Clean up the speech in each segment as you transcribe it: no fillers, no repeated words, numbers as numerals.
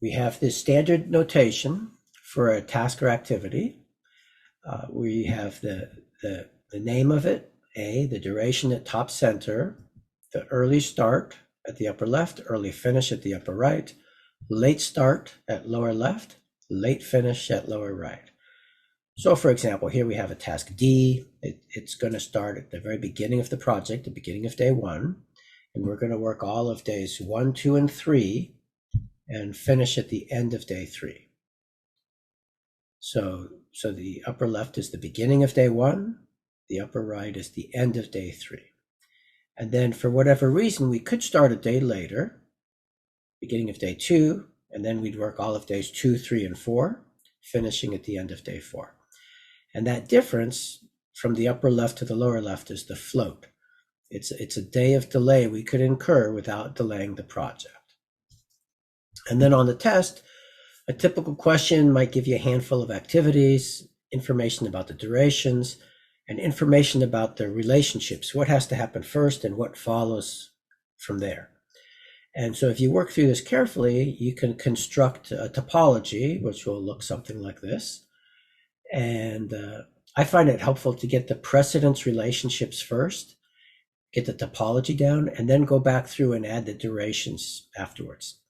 we have this standard notation for a task or activity. We have the name of it, A, the duration at top center, the early start at the upper left, early finish at the upper right, late start at lower left, late finish at lower right. So for example, here we have a task D. It's going to start at the very beginning of the project, the beginning of day 1, and we're going to work all of days 1, 2, and 3 and finish at the end of day 3. So the upper left is the beginning of day 1, the upper right is the end of day 3. And then for whatever reason, we could start a day later, beginning of day 2, and then we'd work all of days 2, 3, and 4, finishing at the end of day 4. And that difference from the upper left to the lower left is the float. It's a day of delay we could incur without delaying the project. And then on the test, a typical question might give you a handful of activities, information about the durations, and information about the relationships, what has to happen first and what follows from there. And so if you work through this carefully, you can construct a topology, which will look something like this. And I find it helpful to get the precedence relationships first, get the topology down, and then go back through and add the durations afterwards.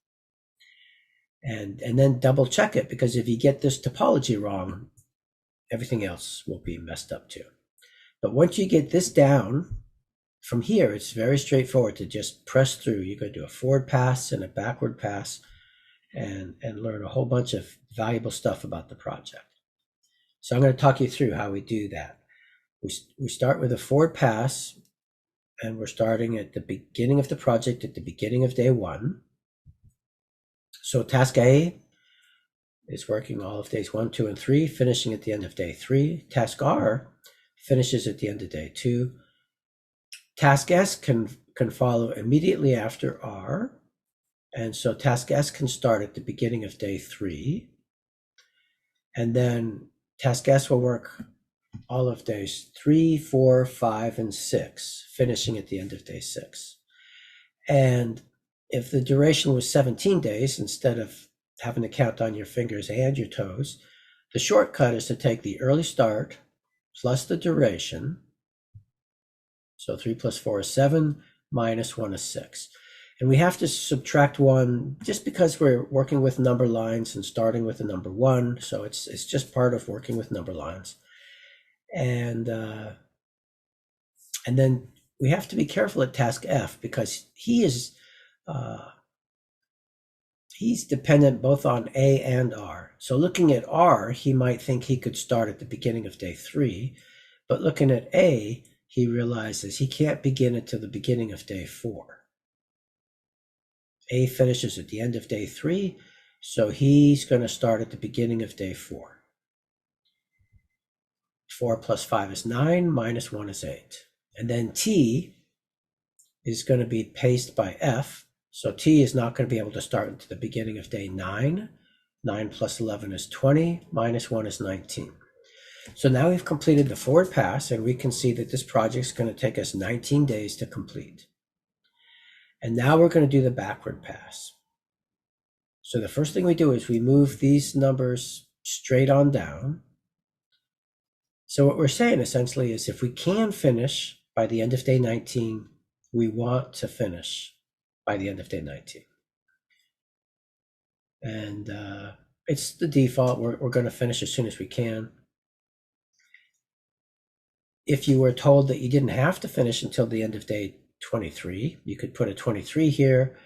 And then double check it, because if you get this topology wrong, everything else will be messed up too. But once you get this down, from here, it's very straightforward to just press through. You're going to do a forward pass and a backward pass and learn a whole bunch of valuable stuff about the project. So I'm going to talk you through how we do that. We start with a forward pass, and we're starting at the beginning of the project, at the beginning of day 1. So task A is working all of days 1, 2, and 3, finishing at the end of day 3. Task R finishes at the end of day 2. Task S can follow immediately after R, and so task S can start at the beginning of day 3, and then task S will work all of days 3, 4, 5, and 6, finishing at the end of day 6. And if the duration was 17 days, instead of having to count on your fingers and your toes, the shortcut is to take the early start plus the duration. So 3 plus 4 is 7, minus 1 is 6. And we have to subtract 1 just because we're working with number lines and starting with the number 1. So it's just part of working with number lines. And then we have to be careful at task F, because he's dependent both on A and R. So looking at R, he might think he could start at the beginning of day 3, but looking at A, he realizes he can't begin until the beginning of day 4. A finishes at the end of day 3, so he's going to start at the beginning of day 4. 4 plus 5 is 9, minus 1 is 8. And then T is going to be paced by F, so T is not going to be able to start until the beginning of day 9. 9 plus 11 is 20, minus 1 is 19. So now we've completed the forward pass, and we can see that this project is going to take us 19 days to complete. And now we're going to do the backward pass. So the first thing we do is we move these numbers straight on down. So what we're saying essentially is if we can finish by the end of day 19, we want to finish by the end of day 19. And it's the default. We're going to finish as soon as we can. If you were told that you didn't have to finish until the end of day 23, you could put a 23 here,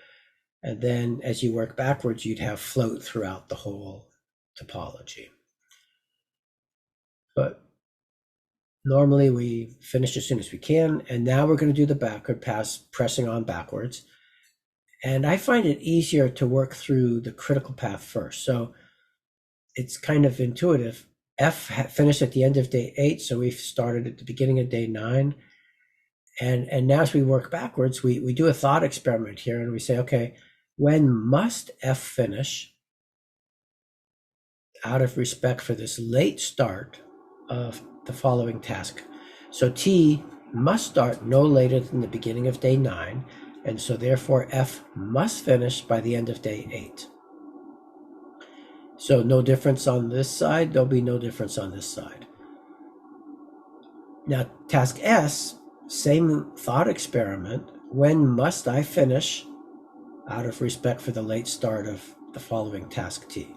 and then as you work backwards, you'd have float throughout the whole topology. But normally we finish as soon as we can, and now we're going to do the backward pass, pressing on backwards. And I find it easier to work through the critical path first. So it's kind of intuitive. F finished at the end of day 8, so we've started at the beginning of day 9. And now as we work backwards, we do a thought experiment here, and we say, okay, when must F finish out of respect for this late start of the following task? So T must start no later than the beginning of day 9, and so therefore F must finish by the end of day 8. So no difference on this side, there'll be no difference on this side. Now, task S, same thought experiment. When must I finish out of respect for the late start of the following task T?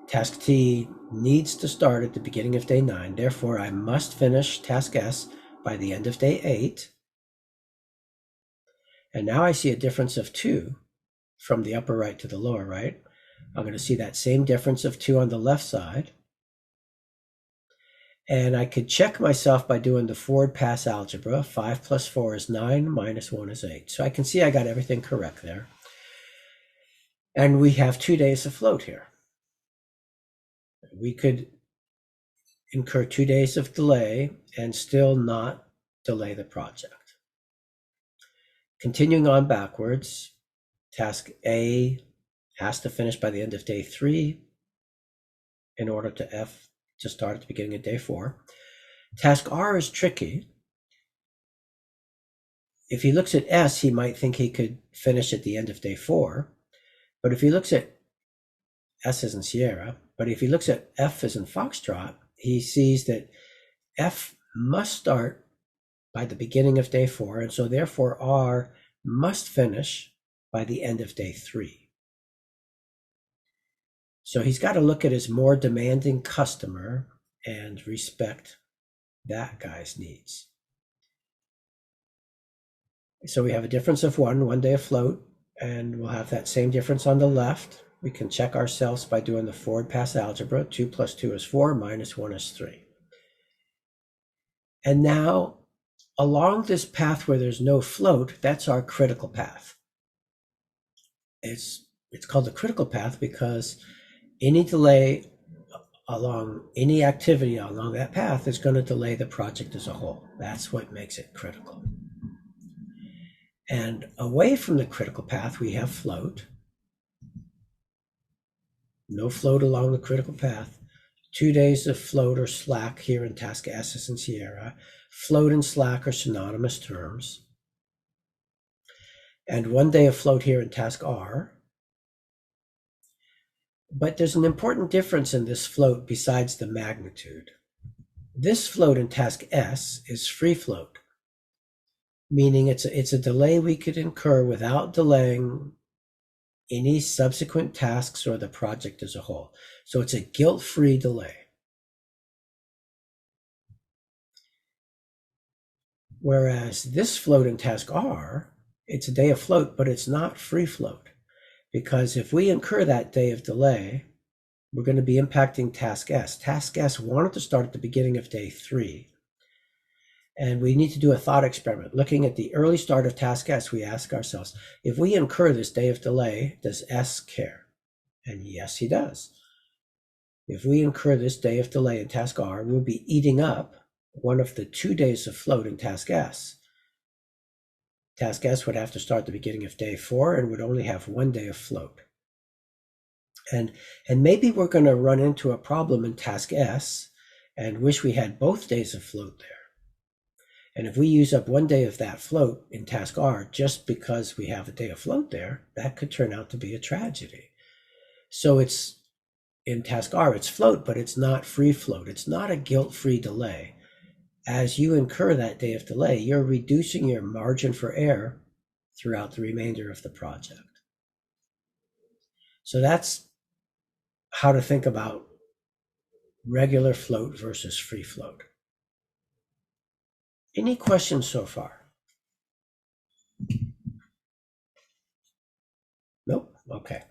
Task T needs to start at the beginning of day 9. Therefore, I must finish task S by the end of day 8. And now I see a difference of 2 from the upper right to the lower right. I'm going to see that same difference of 2 on the left side. And I could check myself by doing the forward pass algebra. 5 plus 4 is 9, minus 1 is 8. So I can see I got everything correct there. And we have 2 days afloat here. We could incur 2 days of delay and still not delay the project. Continuing on backwards, task A has to finish by the end of day 3 in order to F to start at the beginning of day 4. Task R is tricky. If he looks at S, he might think he could finish at the end of day 4. But if he looks at S as in Sierra, but if he looks at F as in Foxtrot, he sees that F must start by the beginning of day 4, and so therefore R must finish by the end of day 3. So he's got to look at his more demanding customer and respect that guy's needs. So we have a difference of 1 day afloat, and we'll have that same difference on the left. We can check ourselves by doing the forward pass algebra. 2 plus 2 is 4, minus 1 is 3. And now, along this path where there's no float, that's our critical path. It's called the critical path because any delay along any activity along that path is going to delay the project as a whole. That's what makes it critical. And away from the critical path, we have float. No float along the critical path. 2 days of float or slack here in task S and Sierra. Float and slack are synonymous terms. And 1 day of float here in task R. But there's an important difference in this float besides the magnitude. This float in task S is free float, meaning it's a delay we could incur without delaying any subsequent tasks or the project as a whole. So it's a guilt-free delay. Whereas this float in task R, it's a day of float, but it's not free float. Because if we incur that day of delay, we're going to be impacting task S. Task S wanted to start at the beginning of day 3. And we need to do a thought experiment. Looking at the early start of task S, we ask ourselves, if we incur this day of delay, does S care? And yes, he does. If we incur this day of delay in task R, we'll be eating up one of the 2 days of float in task S. Task S would have to start at the beginning of day 4 and would only have 1 day of float. And maybe we're going to run into a problem in task S and wish we had both days of float there. And if we use up 1 day of that float in task R just because we have a day of float there, that could turn out to be a tragedy. So it's in task R, it's float, but it's not free float. It's not a guilt-free delay. As you incur that day of delay, you're reducing your margin for error throughout the remainder of the project. So that's how to think about regular float versus free float. Any questions so far? Nope? Okay.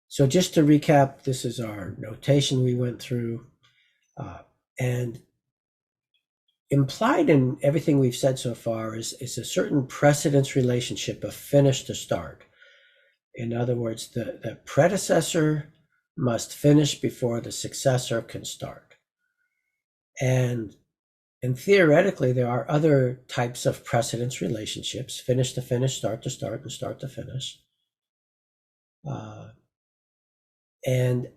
So just to recap, this is our notation we went through. And implied in everything we've said so far is a certain precedence relationship of finish to start. In other words, the predecessor must finish before the successor can start. And theoretically, there are other types of precedence relationships, finish to finish, start to start, and start to finish. And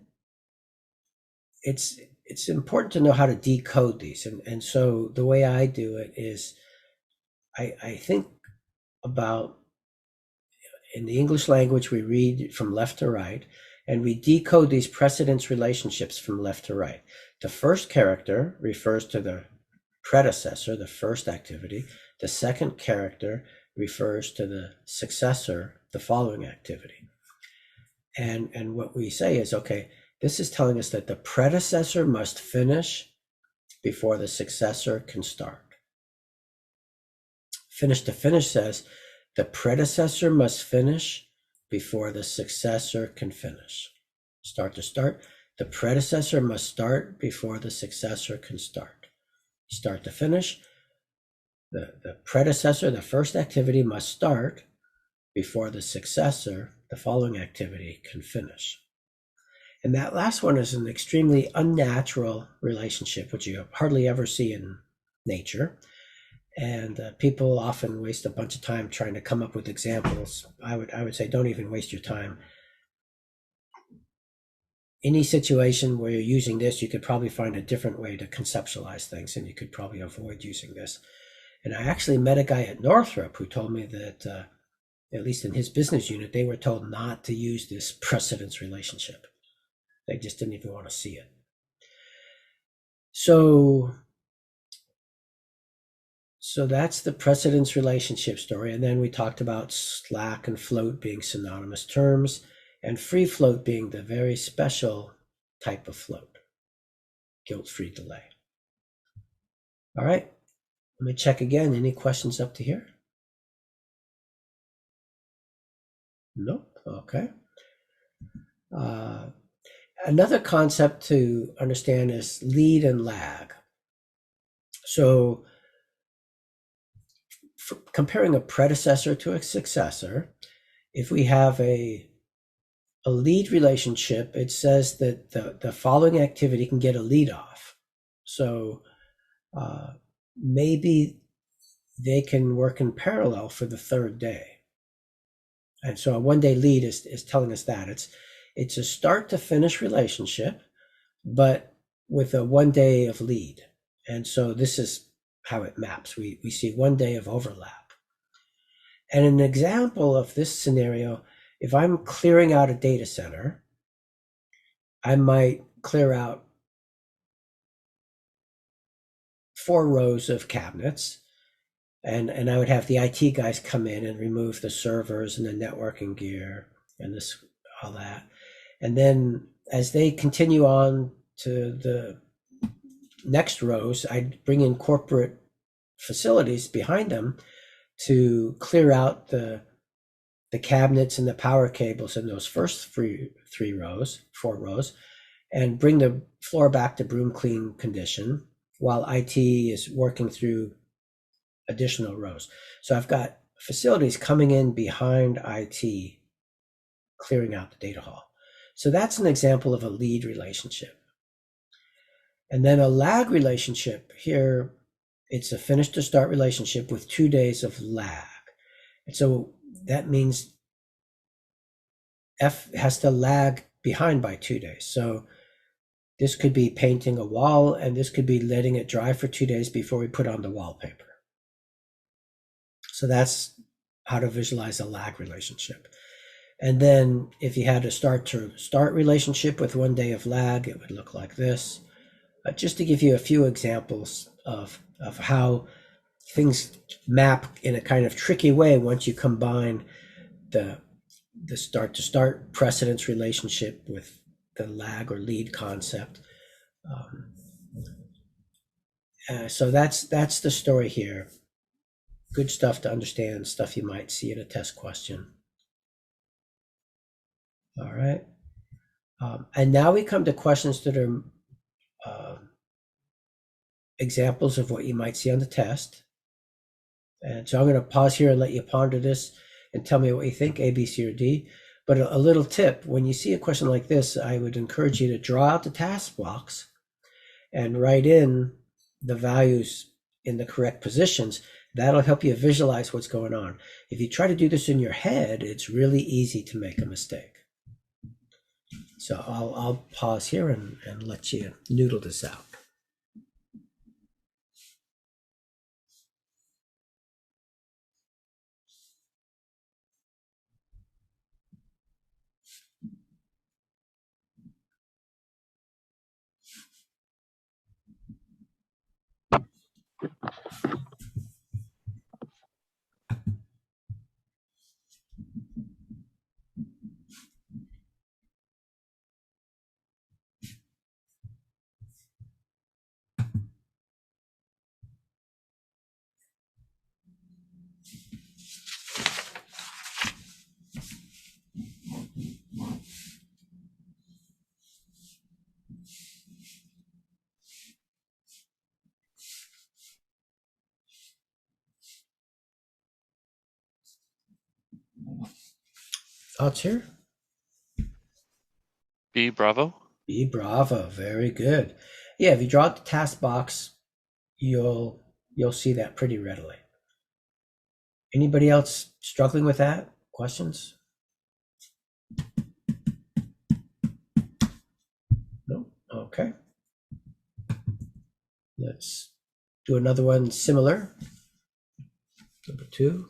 it's important to know how to decode these. And so the way I do it is I think about, in the English language, we read from left to right. And we decode these precedence relationships from left to right. The first character refers to the predecessor, the first activity. The second character refers to the successor, the following activity. And what we say is, okay, this is telling us that the predecessor must finish before the successor can start. Finish to finish says the predecessor must finish before the successor can finish. Start to start, the predecessor must start before the successor can start. Start to finish, the predecessor, the first activity must start before the successor, the following activity, can finish. And that last one is an extremely unnatural relationship, which you hardly ever see in nature. And people often waste a bunch of time trying to come up with examples. I would say don't even waste your time. Any situation where you're using this, you could probably find a different way to conceptualize things, and you could probably avoid using this. And I actually met a guy at Northrop who told me that, at least in his business unit, they were told not to use this precedence relationship. They just didn't even want to see it. So that's the precedence relationship story. And then we talked about slack and float being synonymous terms, and free float being the very special type of float, guilt-free delay. All right, let me check again. Any questions up to here? Nope. Okay. Another concept to understand is lead and lag. So comparing a predecessor to a successor, if we have a lead relationship, it says that the following activity can get a lead off. So maybe they can work in parallel for the third day. And so a one-day lead is telling us that. It's a start to finish relationship, but with a 1 day of lead. And so this is how it maps. We see 1 day of overlap. And an example of this scenario, if I'm clearing out a data center, I might clear out 4 rows of cabinets, and I would have the IT guys come in and remove the servers and the networking gear and this, all that. And then as they continue on to the next rows, I'd bring in corporate facilities behind them to clear out the cabinets and the power cables in those first 4 rows, and bring the floor back to broom clean condition while IT is working through additional rows. So I've got facilities coming in behind IT, clearing out the data hall. So that's an example of a lead relationship. And then a lag relationship, here it's a finish to start relationship with 2 days of lag. And so that means F has to lag behind by 2 days. So this could be painting a wall, and this could be letting it dry for 2 days before we put on the wallpaper. So that's how to visualize a lag relationship. And then if you had a start to start relationship with 1 day of lag, it would look like this. Just to give you a few examples of how things map in a kind of tricky way once you combine the start to start precedence relationship with the lag or lead concept. So that's the story here. Good stuff to understand, stuff you might see in a test question. All right. And now we come to questions that are examples of what you might see on the test. And so I'm going to pause here and let you ponder this and tell me what you think, A, B, C, or D. But a little tip, when you see a question like this, I would encourage you to draw out the task box and write in the values in the correct positions. That'll help you visualize what's going on. If you try to do this in your head, it's really easy to make a mistake. So I'll pause here and let you noodle this out. Thoughts here? B, bravo. B, bravo. Very good. Yeah, if you draw out the task box, you'll see that pretty readily. Anybody else struggling with that? Questions? No? Okay. Let's do another one similar. Number 2.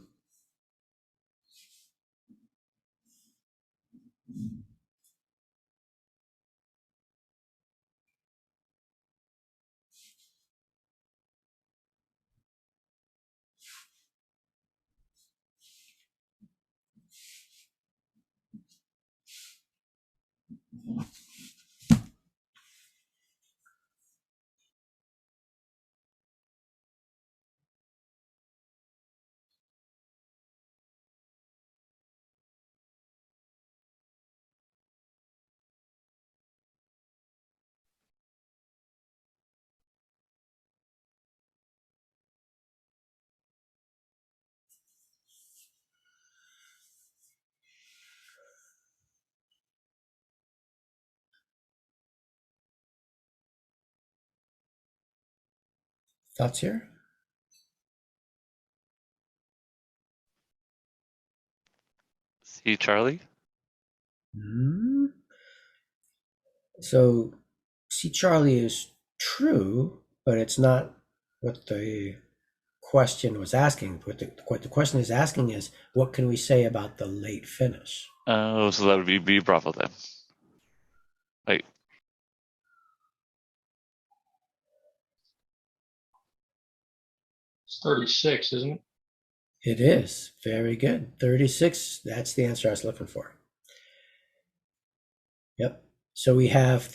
Thoughts here? C, Charlie. Hmm. So C Charlie is true, but it's not what the question was asking. What the question is asking is, what can we say about the late finish? Oh, so that would be B, bravo then. Wait, It's 36, isn't it? It is. Very good. 36. That's the answer I was looking for. Yep. So we have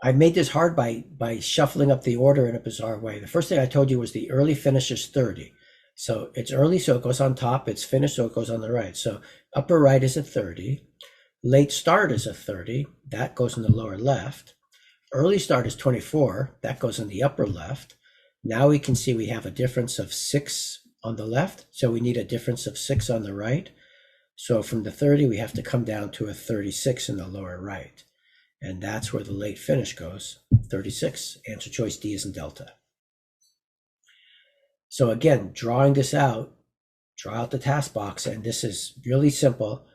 I made this hard by shuffling up the order in a bizarre way. The first thing I told you was the early finish is 30. So it's early, so it goes on top. It's finished, so it goes on the right. So upper right is a 30. Late start is a 30. That goes in the lower left. Early start is 24. That goes in the upper left. Now we can see we have a difference of 6 on the left. So we need a difference of 6 on the right. So from the 30, we have to come down to a 36 in the lower right. And that's where the late finish goes, 36. Answer choice D is in delta. So again, drawing this out, draw out the task box, and this is really simple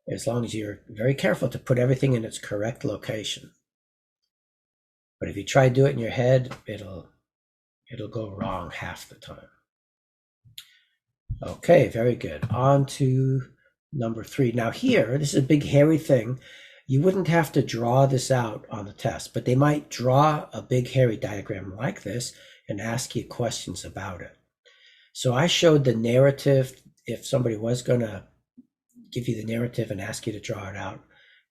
as long as you're very careful to put everything in its correct location. But if you try to do it in your head, it'll go wrong half the time. Okay, very good. On to number 3. Now here, this is a big hairy thing. You wouldn't have to draw this out on the test, but they might draw a big hairy diagram like this and ask you questions about it. So I showed the narrative if somebody was going to give you the narrative and ask you to draw it out,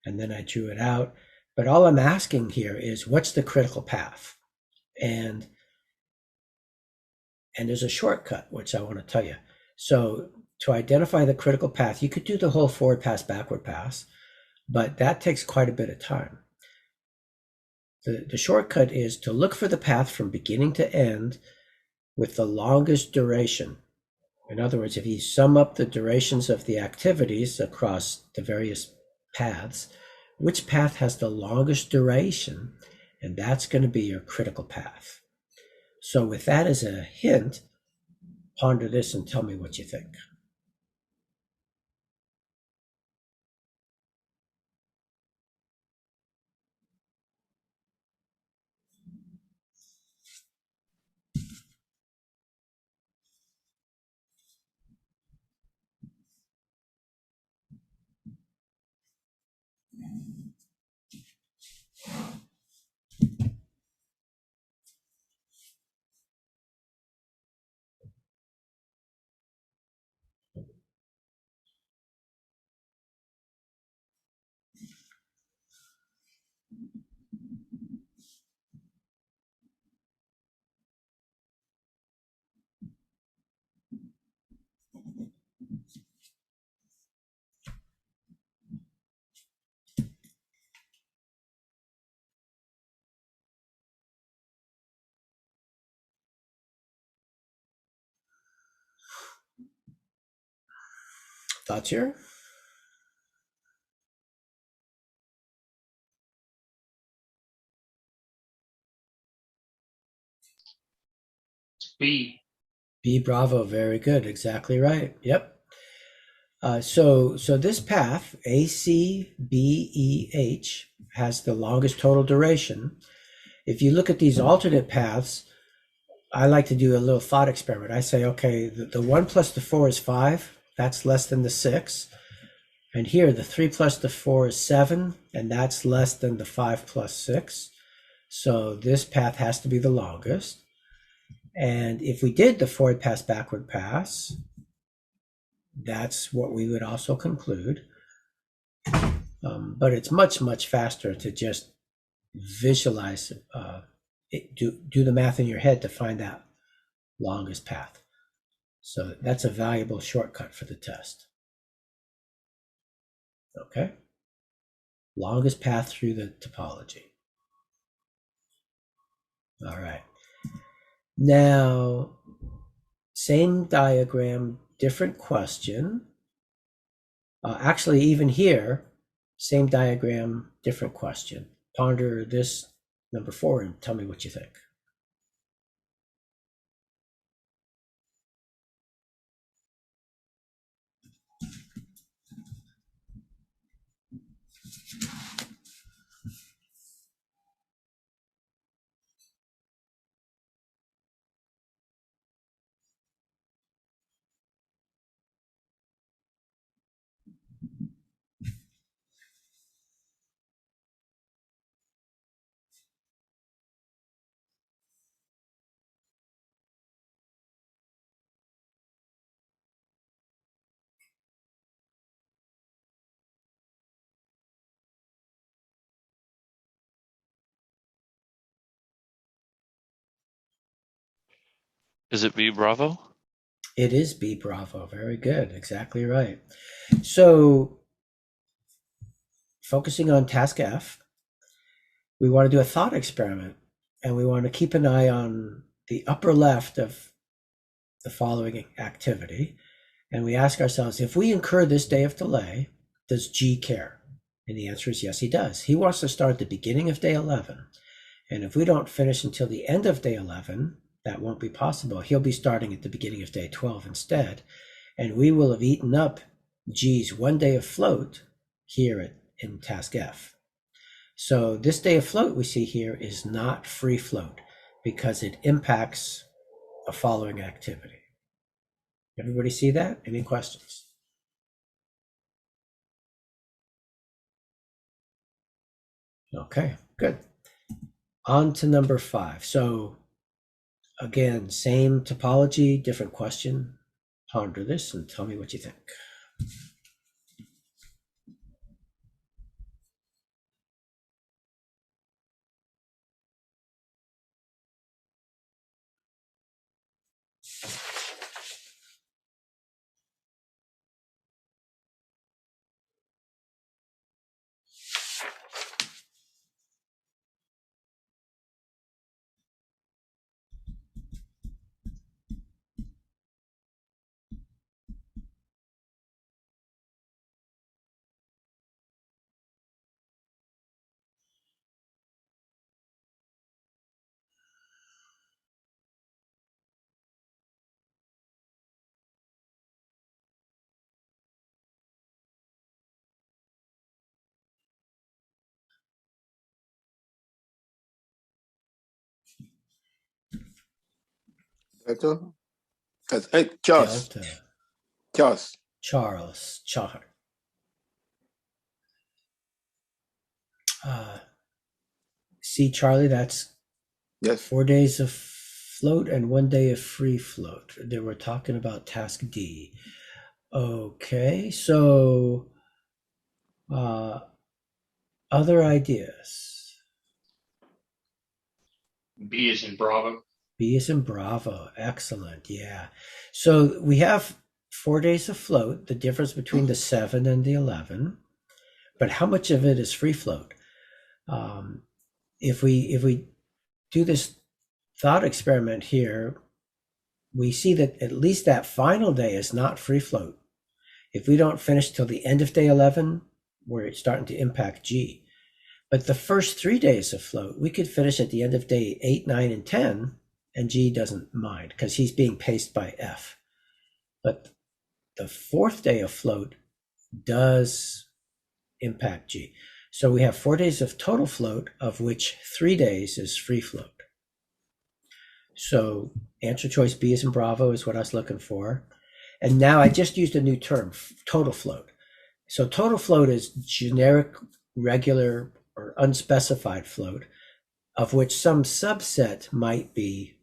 and then I drew it out. But all I'm asking here is, what's the critical path? And there's a shortcut, which I want to tell you. So to identify the critical path, you could do the whole forward pass, backward pass, but that takes quite a bit of time. The shortcut is to look for the path from beginning to end with the longest duration. In other words, if you sum up the durations of the activities across the various paths, which path has the longest duration? And that's going to be your critical path. So with that as a hint, ponder this and tell me what you think. Thoughts here? B. B Bravo, very good, exactly right. Yep. So this path, ACBEH, has the longest total duration. If you look at these alternate paths, I like to do a little thought experiment. I say, okay, the 1 plus the 4 is 5. That's less than the 6. And here, the 3 plus the 4 is 7, and that's less than the 5 plus 6. So this path has to be the longest. And if we did the forward pass, backward pass, that's what we would also conclude. But it's much, much faster to just visualize, do the math in your head to find that longest path. So that's a valuable shortcut for the test. Okay. Longest path through the topology. All right. Now, same diagram, different question. Actually, even here, same diagram, different question. Ponder this number 4 and tell me what you think. Is it B Bravo? It is B Bravo. Very good. Exactly right. So focusing on task F, we want to do a thought experiment, and we want to keep an eye on the upper left of the following activity. And we ask ourselves, if we incur this day of delay, does G care? And the answer is yes, he does. He wants to start at the beginning of day 11. And if we don't finish until the end of day 11, that won't be possible. He'll be starting at the beginning of day 12 instead. And we will have eaten up G's 1 day of float here in task F. So this day of float we see here is not free float because it impacts a following activity. Everybody see that? Any questions? Okay, good. On to number 5. So again, same topology, different question. Ponder this and tell me what you think. Delta? Hey, Charles. Delta. Charles. Charles. See, Charlie, that's Yes. 4 days of float and 1 day of free float. They were talking about task D. Okay, so other ideas. B is in Bravo. B is in Bravo. Excellent. Yeah. So we have 4 days of float, the difference between the 7 and the 11. But how much of it is free float? If we do this thought experiment here, we see that at least that final day is not free float. If we don't finish till the end of day 11, we're starting to impact G. But the first 3 days of float, we could finish at the end of day 8, 9, and 10, and G doesn't mind because he's being paced by F. But the fourth day of float does impact G. So we have 4 days of total float, of which 3 days is free float. So answer choice B is in Bravo is what I was looking for. And now I just used a new term, total float. So total float is generic, regular, or unspecified float, of which some subset might be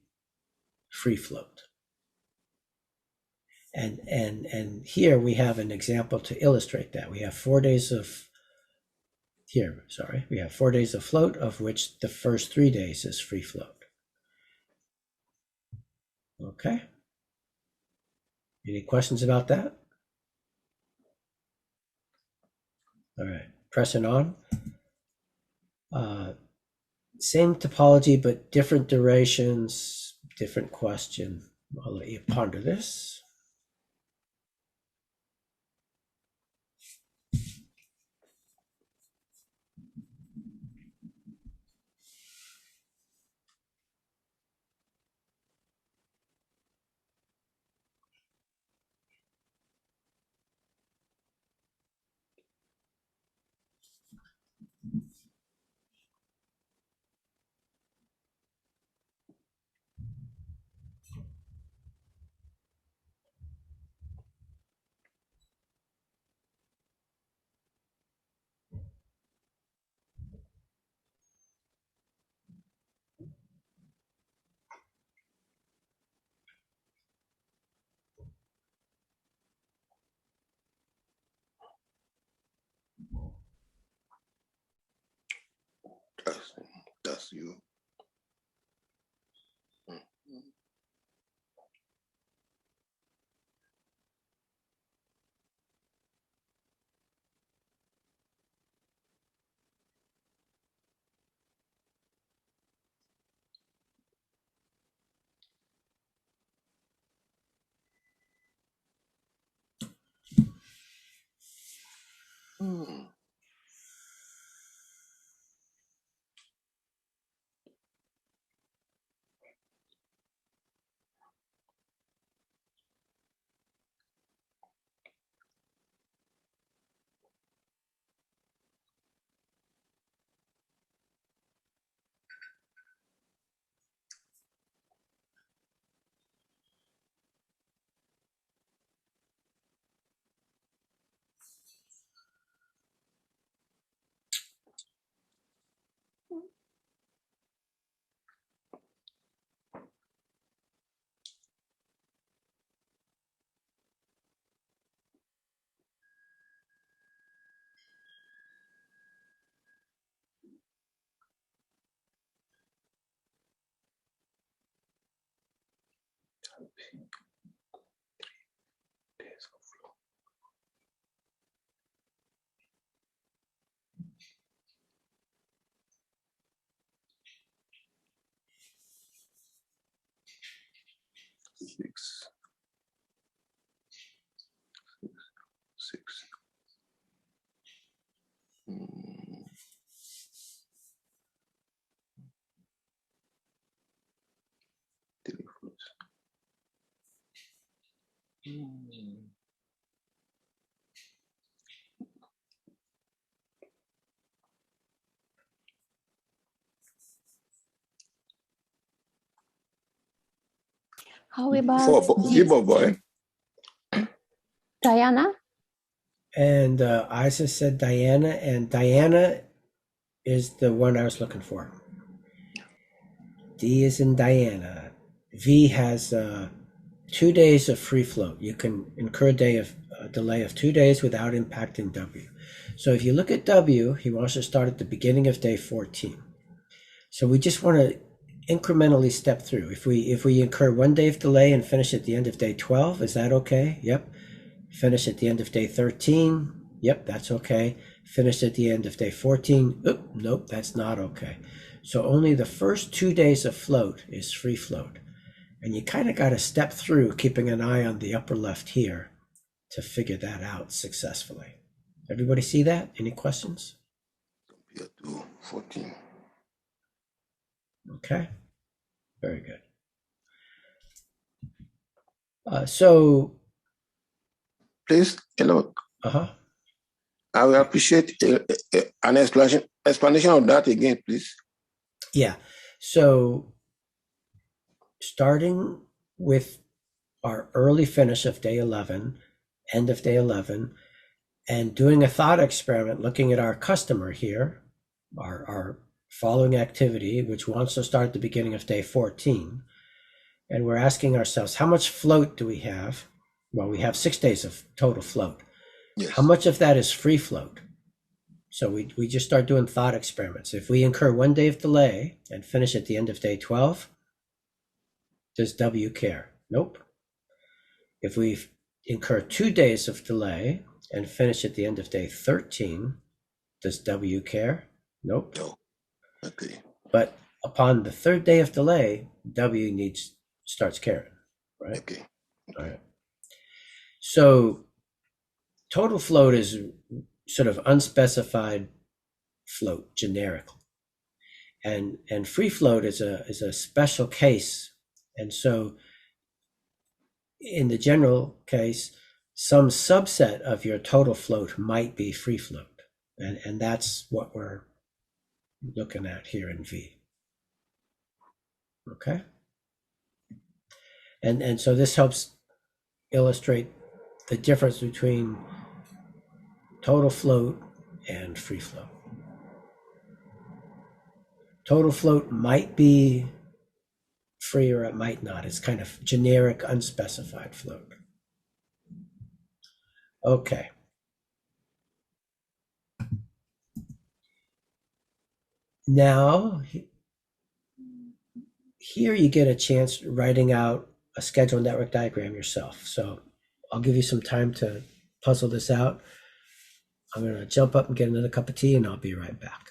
free float. And here we have an example to illustrate that. We have 4 days of we have 4 days of float, of which the first 3 days is free float. Okay. Any questions about that? All right, pressing on. Same topology, but different durations, different question. I'll let you ponder this. That's you. Days of flow. 6. 6. Daily flows. How about Vivo boy. Diana? And Isa said Diana, and Diana is the one I was looking for. D is in Diana. V has 2 days of free float. You can incur a delay of 2 days without impacting W. So if you look at W, he wants to start at the beginning of day 14. So we just want to incrementally step through. If we incur 1 day of delay and finish at the end of day 12, is that okay? Yep. Finish at the end of day 13. Yep, that's okay. Finish at the end of day 14. Nope, that's not okay. So only the first 2 days of float is free float. And you kind of got to step through, keeping an eye on the upper left here to figure that out successfully. Everybody see that? Any questions? Compared to 14. Okay, very good. So, Please, hello. uh-huh. I will appreciate an explanation of that again, please. Yeah. So starting with our early finish of day 11, end of day 11, and doing a thought experiment looking at our customer here, our following activity, which wants to start at the beginning of day 14. And we're asking ourselves, how much float do we have? Well, we have 6 days of total float. Yes. How much of that is free float? So we just start doing thought experiments. If we incur 1 day of delay and finish at the end of day 12, does W care? Nope. If we incur 2 days of delay and finish at the end of day 13, does W care? Nope. No. Okay. But upon the third day of delay, W starts caring, right? Okay. All right. So total float is sort of unspecified float, generic, and free float is a special case. And so in the general case, some subset of your total float might be free float, and that's what we're looking at here in V. Okay, and so this helps illustrate the difference between total float and free float. Total float might be free or it might not. It's kind of generic, unspecified float. Okay. Now, here you get a chance writing out a scheduled network diagram yourself. So I'll give you some time to puzzle this out. I'm going to jump up and get another cup of tea, and I'll be right back.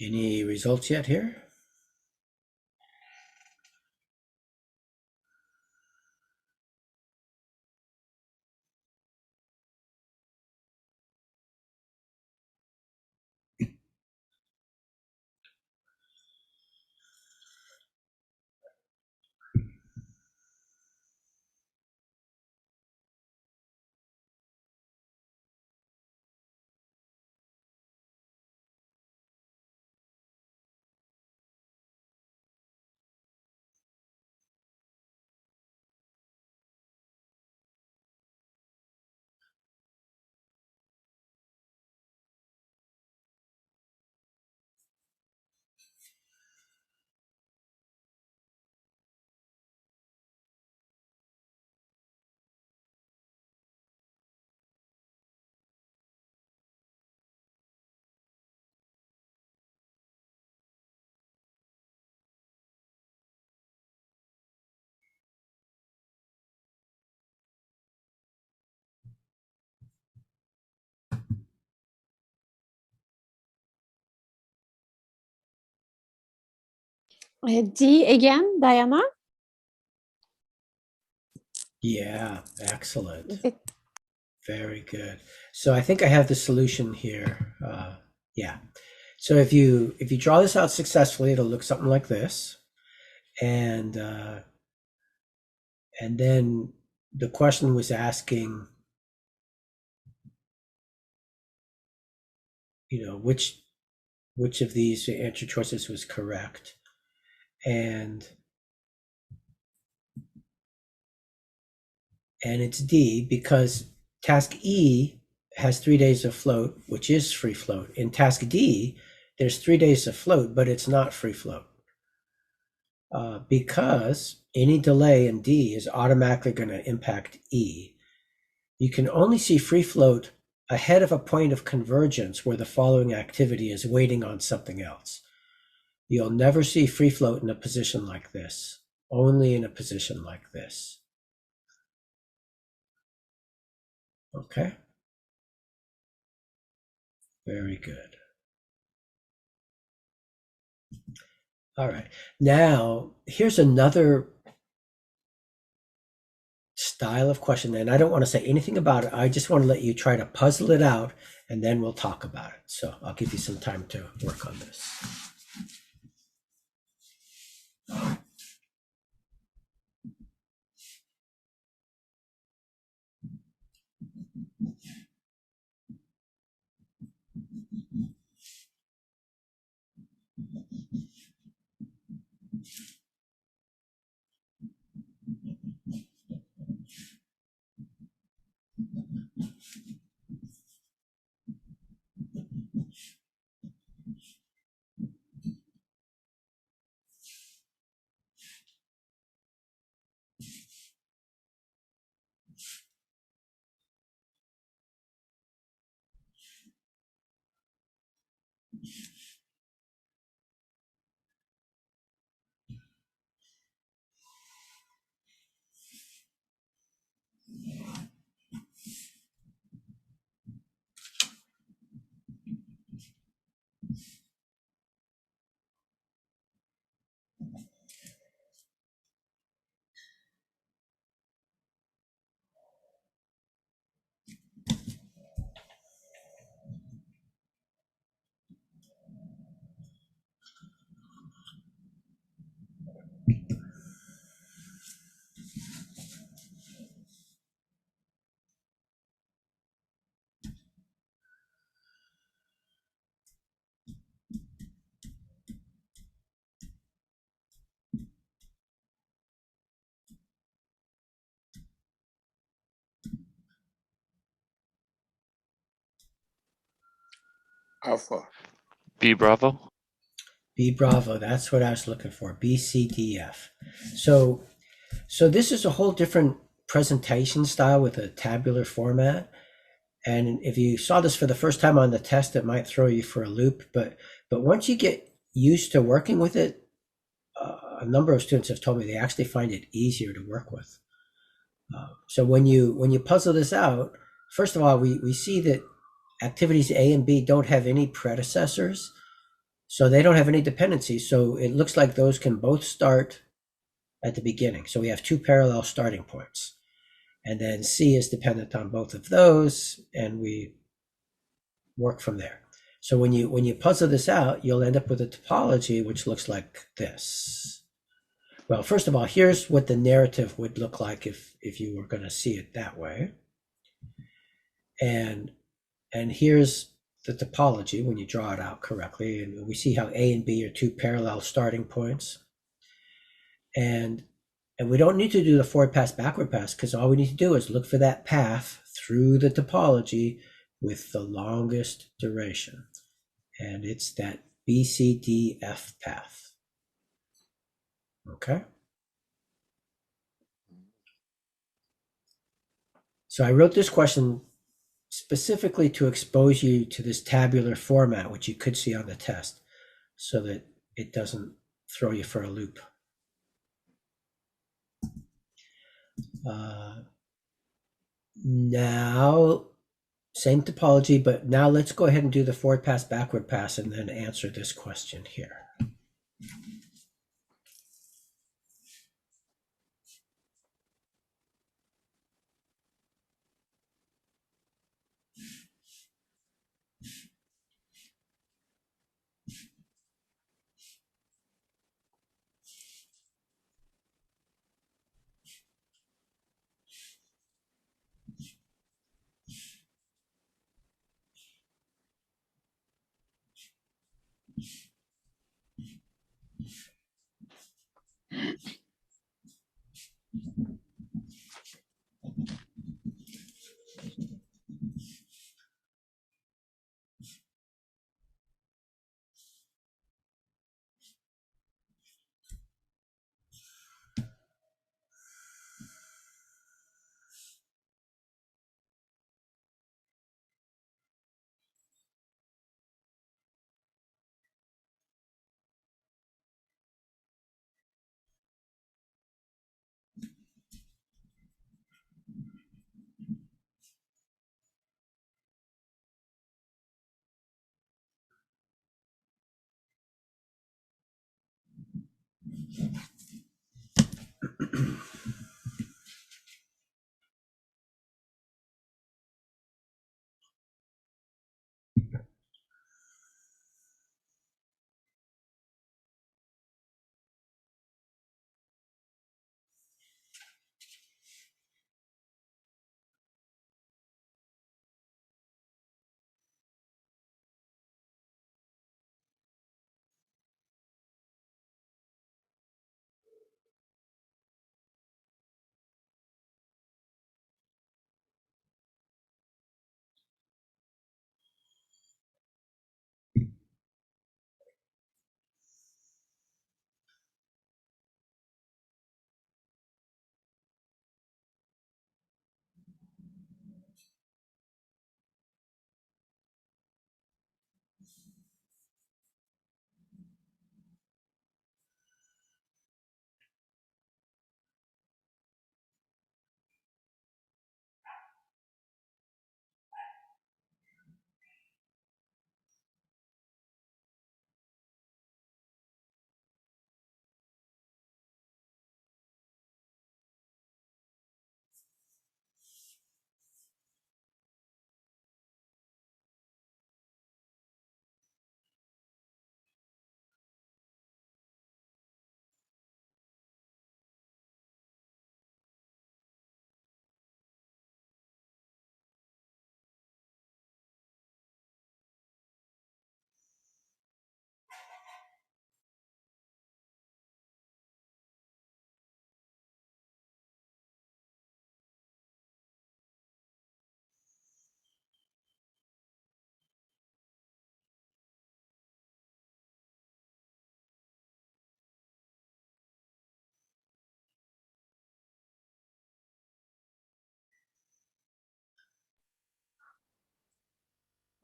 Any results yet here? D again, Diana. Yeah, excellent. Is it? Very good. So I think I have the solution here. Yeah. So if you draw this out successfully, it'll look something like this, and then the question was asking, which of these answer choices was correct, and it's D, because task E has 3 days of float, which is free float. In task D, there's 3 days of float, but it's not free float. Because any delay in D is automatically going to impact E. You can only see free float ahead of a point of convergence where the following activity is waiting on something else. You'll never see free float in a position like this, only in a position like this. Okay? Very good. All right. Now, here's another style of question, and I don't want to say anything about it. I just want to let you try to puzzle it out, and then we'll talk about it. So I'll give you some time to work on this. Alpha. B Bravo. B Bravo, that's what I was looking for. B, C, D, F. So this is a whole different presentation style with a tabular format. And if you saw this for the first time on the test, it might throw you for a loop. But once you get used to working with it, a number of students have told me they actually find it easier to work with. So when you puzzle this out, first of all, we see that activities A and B don't have any predecessors, so they don't have any dependencies. So it looks like those can both start at the beginning. So we have two parallel starting points. And then C is dependent on both of those, and we work from there. So when you puzzle this out, you'll end up with a topology which looks like this. Well, first of all, here's what the narrative would look like if you were going to see it that way. And here's the topology when you draw it out correctly. And we see how A and B are two parallel starting points. And we don't need to do the forward pass, backward pass, because all we need to do is look for that path through the topology with the longest duration. And it's that BCDF path. Okay? So I wrote this question specifically to expose you to this tabular format, which you could see on the test, so that it doesn't throw you for a loop. Now, same topology, but now let's go ahead and do the forward pass, backward pass, and then answer this question here.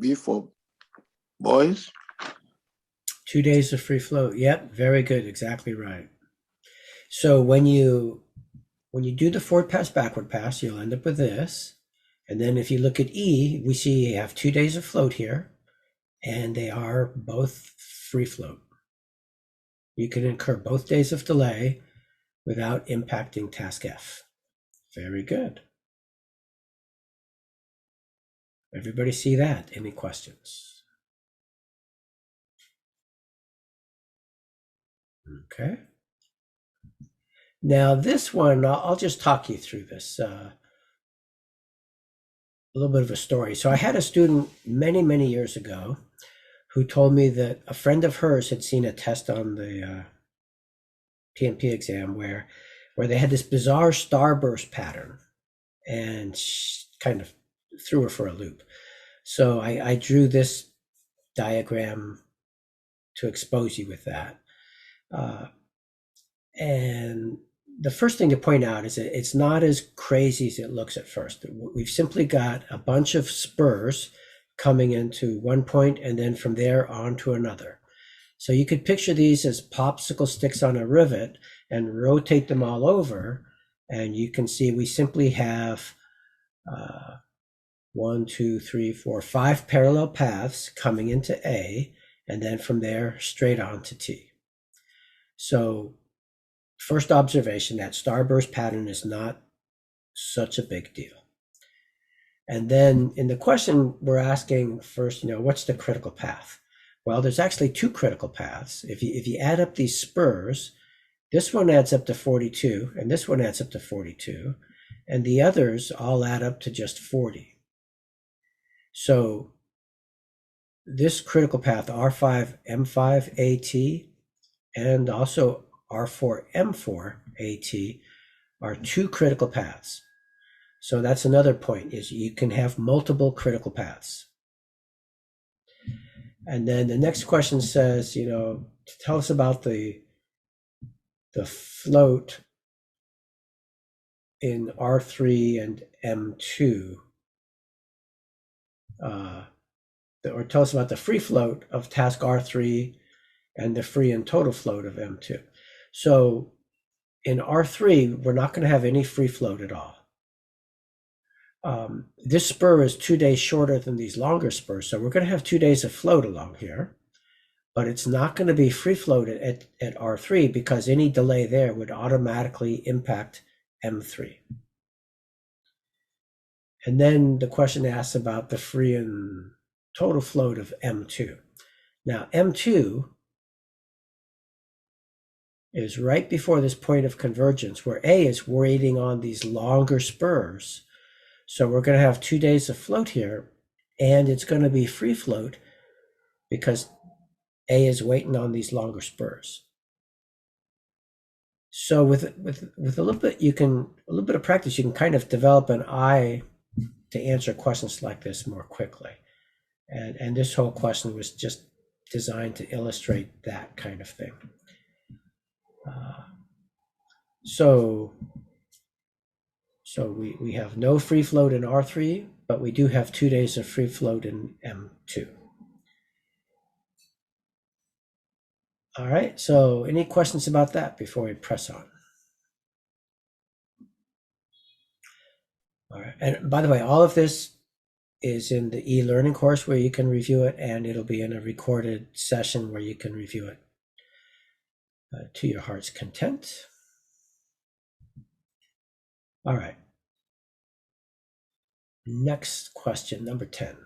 B for boys. 2 days of free float. Yep, very good. Exactly right. So when you do the forward pass, backward pass, you'll end up with this. And then if you look at E, we see you have 2 days of float here, and they are both free float. You can incur both days of delay without impacting task F. Very good. Everybody see that? Any questions? Okay. Now this one, I'll just talk you through this. A little bit of a story. So I had a student many, many years ago who told me that a friend of hers had seen a test on the PMP exam where they had this bizarre starburst pattern, and kind of threw her for a loop. So I drew this diagram to expose you with that. And the first thing to point out is that it's not as crazy as it looks at first. We've simply got a bunch of spurs coming into one point and then from there on to another. So you could picture these as popsicle sticks on a rivet and rotate them all over. And you can see we simply have 1, 2, 3, 4, 5 parallel paths coming into A, and then from there straight on to T. So first observation, that starburst pattern is not such a big deal. And then in the question, we're asking first, what's the critical path? Well, there's actually 2 critical paths. If you add up these spurs, this one adds up to 42, and this one adds up to 42, and the others all add up to just 40. So this critical path, R5, M5, AT, and also R4, M4, AT, are 2 critical paths. So that's another point, is you can have multiple critical paths. And then the next question says, tell us about the float in R3 and M2, or tell us about the free float of task R3 and the free and total float of M2. So in R3, we're not going to have any free float at all. This spur is 2 days shorter than these longer spurs, so we're going to have 2 days of float along here, but it's not going to be free float at R3 because any delay there would automatically impact M3. And then the question asks about the free and total float of M2. Now, M2 is right before this point of convergence where A is waiting on these longer spurs. So we're going to have 2 days of float here, and it's going to be free float because A is waiting on these longer spurs. So with a little bit of practice, you can kind of develop an eye to answer questions like this more quickly. And this whole question was just designed to illustrate that kind of thing. So we have no free float in R3, but we do have 2 days of free float in M2. All right, so any questions about that before we press on? All right, and by the way, all of this is in the e-learning course where you can review it, and it'll be in a recorded session where you can review it to your heart's content. All right. Next question, number 10.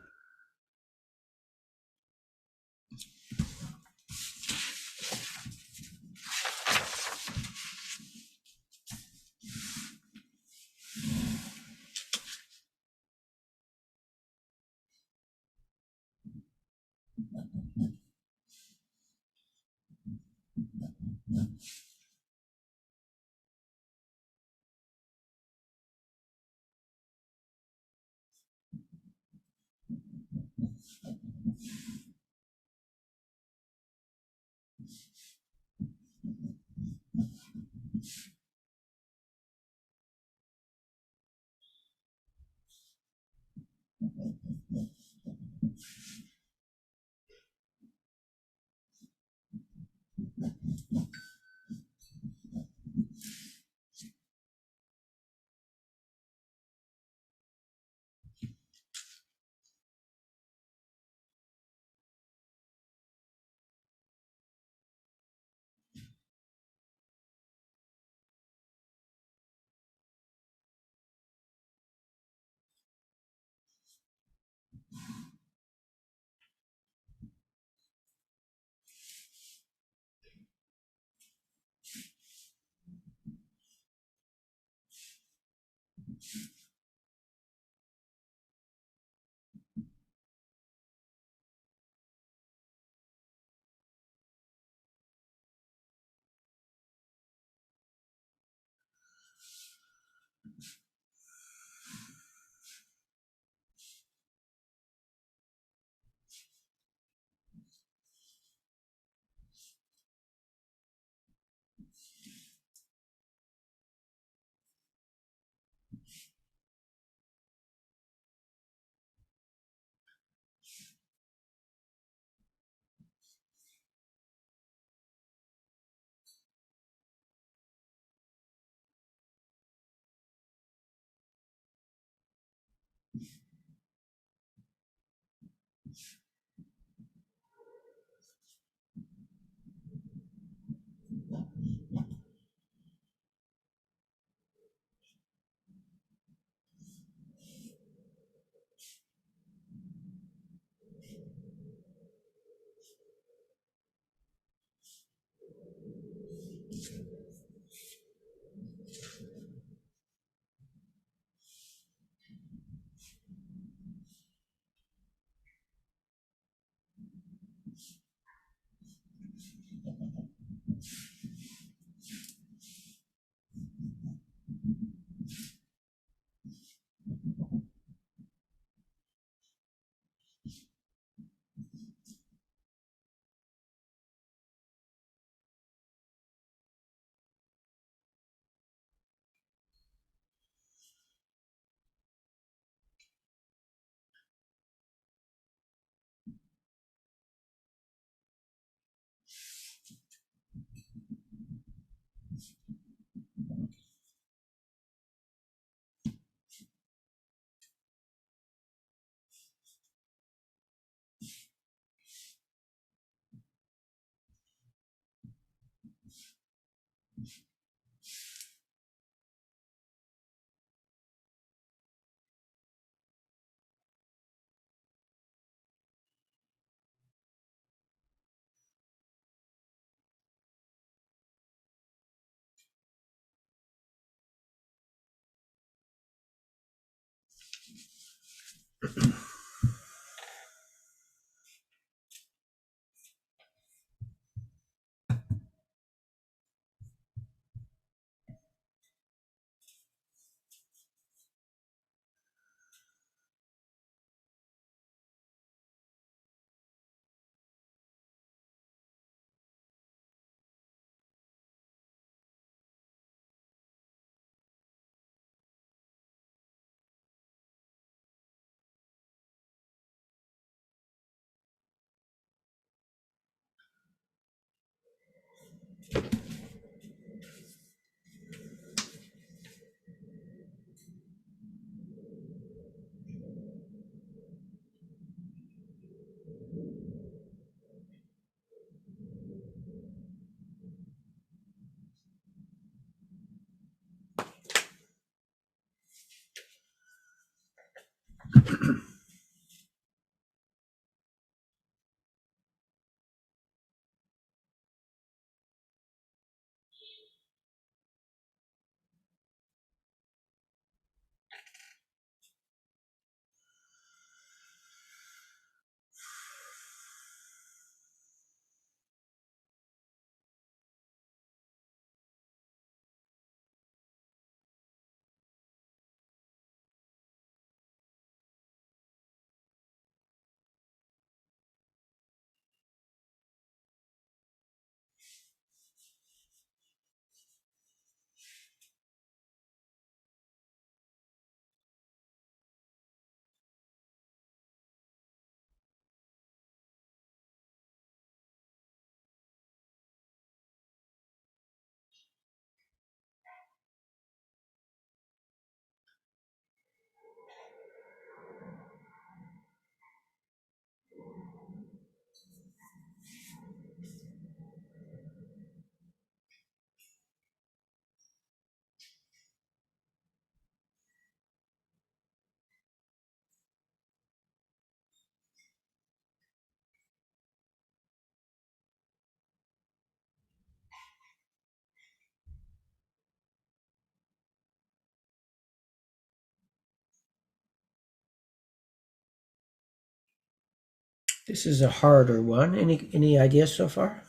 This is a harder one. Any ideas so far?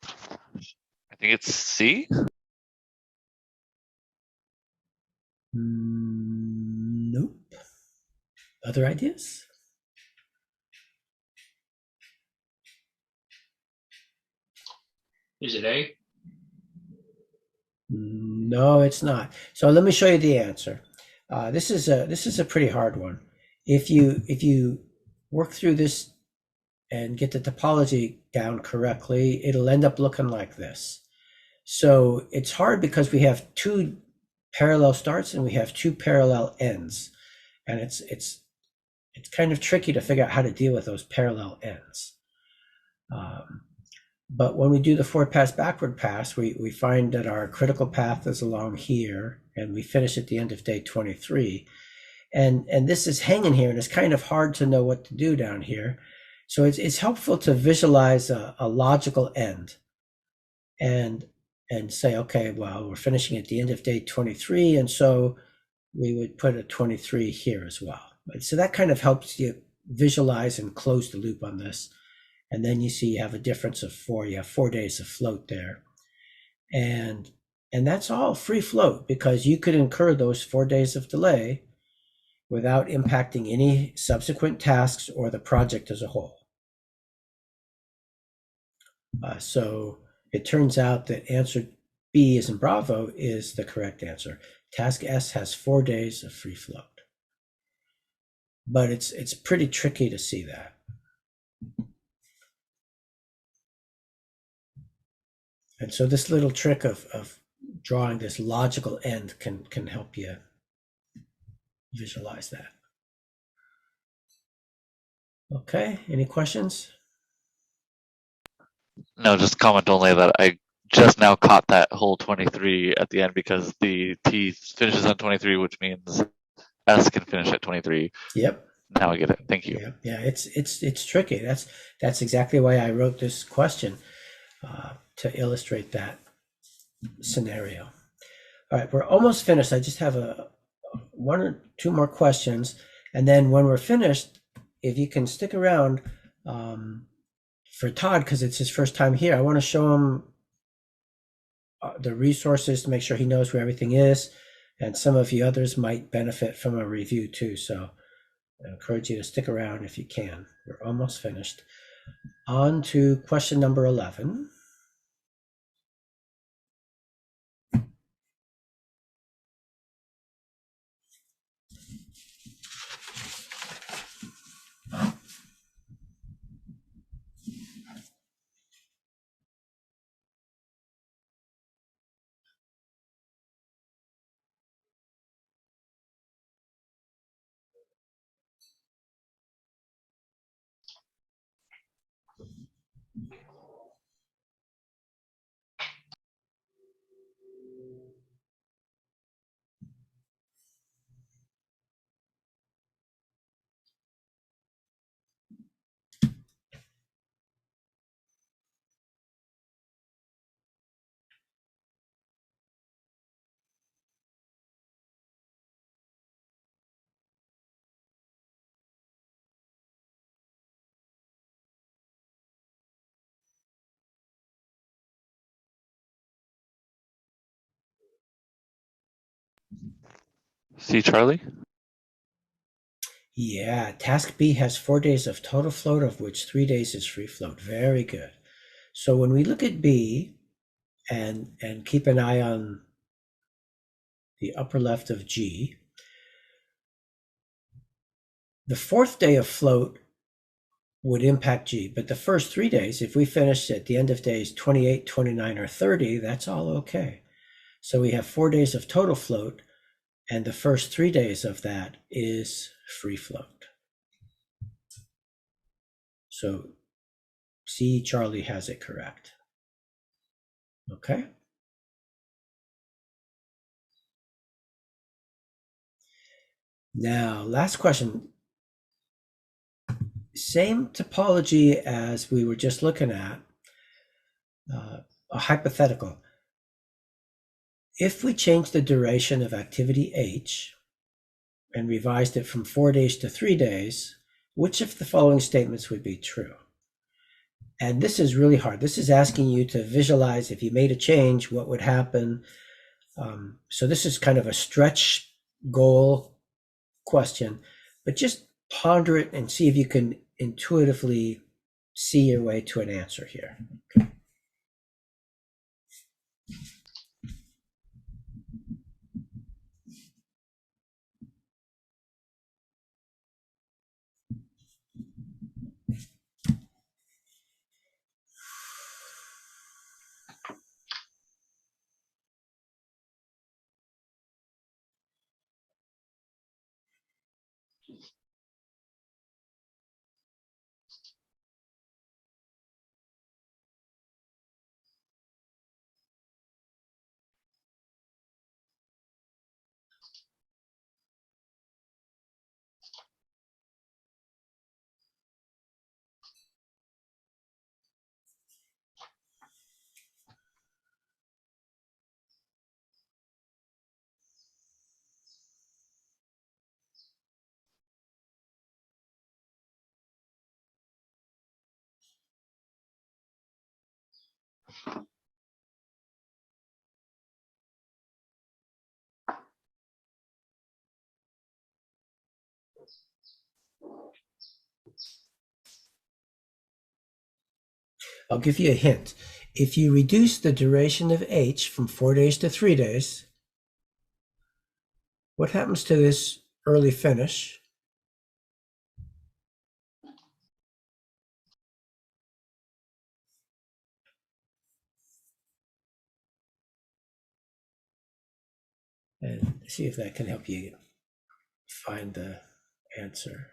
I think it's C. Nope. Other ideas? Is it A? No, it's not. So let me show you the answer. This is a pretty hard one. If you work through this and get the topology down correctly, it'll end up looking like this. So it's hard because we have two parallel starts and we have two parallel ends, and it's kind of tricky to figure out how to deal with those parallel ends. But when we do the forward pass, backward pass, we find that our critical path is along here, and we finish at the end of day 23. And this is hanging here, and it's kind of hard to know what to do down here. So it's helpful to visualize a logical end. and say, okay, well, we're finishing at the end of day 23, and so we would put a 23 here as well. So that kind of helps you visualize and close the loop on this. And then you see you have a difference of 4. You have 4 days of float there. And that's all free float, because you could incur those 4 days of delay without impacting any subsequent tasks or the project as a whole. So it turns out that answer B, as in Bravo, is the correct answer. Task S has 4 days of free float. But it's pretty tricky to see that. And so this little trick of drawing this logical end can help you visualize that. Okay, any questions? No, just comment only that I just now caught that whole 23 at the end, because the T finishes on 23, which means S can finish at 23. Yep. Now I get it. Thank you. Yeah, it's tricky. That's exactly why I wrote this question, to illustrate that scenario. All right, we're almost finished. I just have one or two more questions, and then when we're finished, if you can stick around for Todd, because it's his first time here, I want to show him the resources to make sure he knows where everything is, and some of you others might benefit from a review too. So I encourage you to stick around if you can. We're almost finished. On to question number 11. See, Charlie? Yeah, task B has 4 days of total float, of which 3 days is free float. Very good. So when we look at B and keep an eye on the upper left of G, the 4th day of float would impact G, but the first 3 days, if we finish at the end of days 28, 29, or 30, that's all okay. So we have 4 days of total float, and the first 3 days of that is free float. So C, Charlie has it correct. Okay. Now, last question. Same topology as we were just looking at, a hypothetical. If we change the duration of activity H and revised it from 4 days to 3 days, which of the following statements would be true? And this is really hard. This is asking you to visualize if you made a change, what would happen. So this is kind of a stretch goal question, but just ponder it and see if you can intuitively see your way to an answer here. Okay. I'll give you a hint. If you reduce the duration of H from 4 days to 3 days, what happens to this early finish? And see if that can help you find the answer.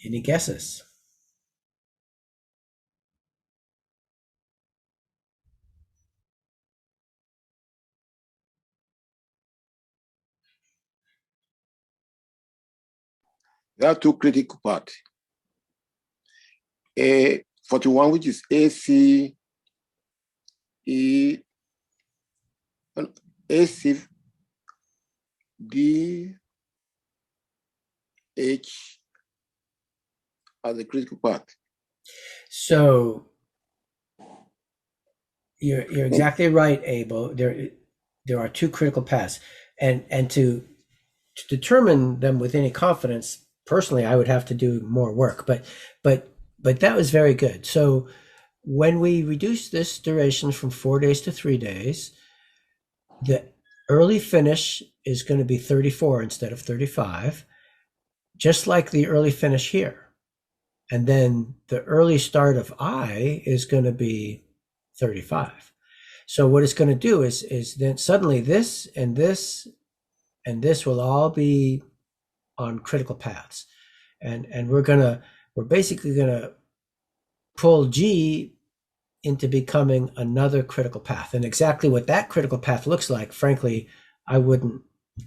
Any guesses? There are two critical parts. A41, which is AC, E, AC, D, H are the critical part. So you're exactly right, Abel. There are two critical paths, and to determine them with any confidence, personally, I would have to do more work. But that was very good. So when we reduce this duration from 4 days to 3 days, the early finish is going to be 34 instead of 35, just like the early finish here. And then the early start of I is going to be 35. So what it's going to do is then suddenly this and this and this will all be on critical paths. And we're basically gonna pull G into becoming another critical path. And exactly what that critical path looks like, frankly, I wouldn't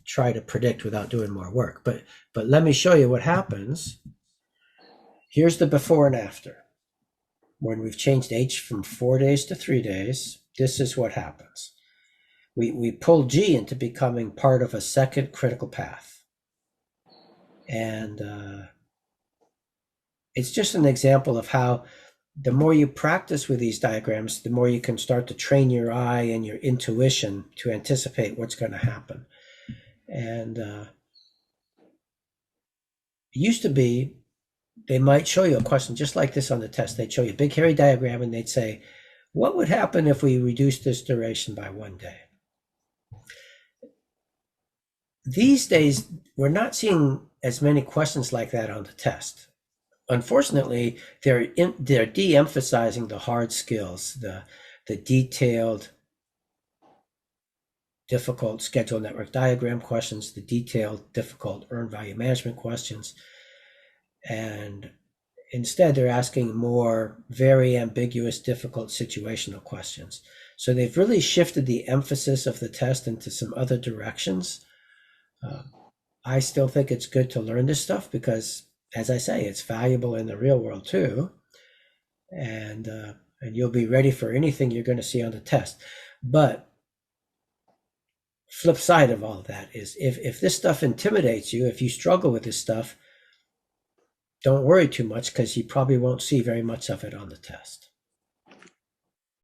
try to predict without doing more work. But let me show you what happens. Here's the before and after. When we've changed H from 4 days to 3 days, this is what happens. We pull G into becoming part of a second critical path. And it's just an example of how the more you practice with these diagrams, the more you can start to train your eye and your intuition to anticipate what's going to happen. And it used to be, they might show you a question just like this on the test. They'd show you a big hairy diagram and they'd say, what would happen if we reduced this duration by 1 day? These days, we're not seeing as many questions like that on the test. Unfortunately, they're de-emphasizing the hard skills, the detailed, difficult schedule network diagram questions, the detailed, difficult earned value management questions. And instead, they're asking more very ambiguous, difficult situational questions. So they've really shifted the emphasis of the test into some other directions. I still think it's good to learn this stuff because, as I say, it's valuable in the real world too. And you'll be ready for anything you're going to see on the test. But flip side of all of that is if this stuff intimidates you, if you struggle with this stuff, don't worry too much because you probably won't see very much of it on the test.